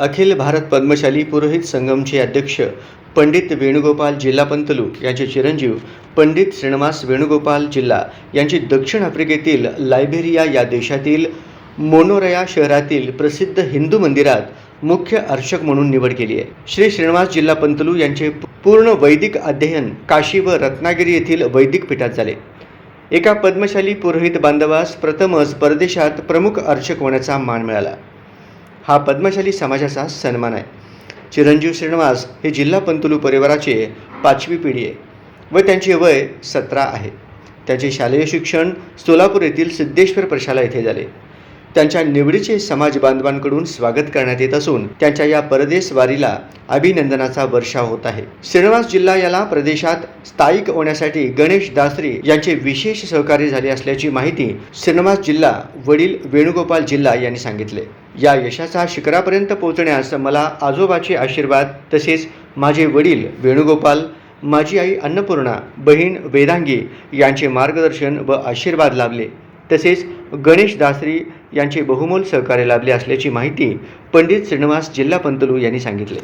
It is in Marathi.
अखिल भारत पद्मशाली पुरोहित संगमचे अध्यक्ष पंडित वेणुगोपाल जिल्हा पंतलू यांचे चिरंजीव पंडित श्रीनिवास वेणुगोपाल जिल्हा यांची दक्षिण आफ्रिकेतील लायबेरिया या देशातील मोनोरया शहरातील प्रसिद्ध हिंदू मंदिरात मुख्य अर्चक म्हणून निवड केली आहे। श्री श्रीनिवास जिल्हा पंतलू यांचे पूर्ण वैदिक अध्ययन काशी व रत्नागिरी येथील वैदिक पीठात झाले। एका पद्मशाली पुरोहित बांधवास प्रथमच परदेशात प्रमुख अर्चक होण्याचा मान मिळाला। हा पद्मशाली समाजाचा सन्मान आहे। चिरंजीव श्रीनिवास हे जिल्हा पंतलू परिवाराचे 5वी पिढी आहे व त्यांचे वय 17 आहे। त्यांचे शालेय शिक्षण सोलापूर येथील सिद्धेश्वर प्रशाला येथे झाले। त्यांच्या निवडीचे समाज बांधवांकडून स्वागत करण्यात येत असून त्यांच्या या परदेश वारीला अभिनंदनाचा वर्षाव होत आहे। श्रीनिवास जिल्हा याला प्रदेशात स्थायिक होण्यासाठी गणेश दासरी यांचे विशेष सहकार्य झाले असल्याची माहिती श्रीनिवास जिल्हा वडील वेणुगोपाल जिल्हा यांनी सांगितले। या यशाच्या शिखरापर्यंत पोहोचण्यास मला आजोबाचे आशीर्वाद तसेच माझे वडील वेणुगोपाल, माझी आई अन्नपूर्णा, बहीण वेदांगी यांचे मार्गदर्शन व आशीर्वाद लाभले। तसेच गणेश दासरी यांचे बहुमोल सहकार्य लाभले असल्याची माहिती पंडित श्रीनिवास जिल्हा पंतलू यांनी सांगितले।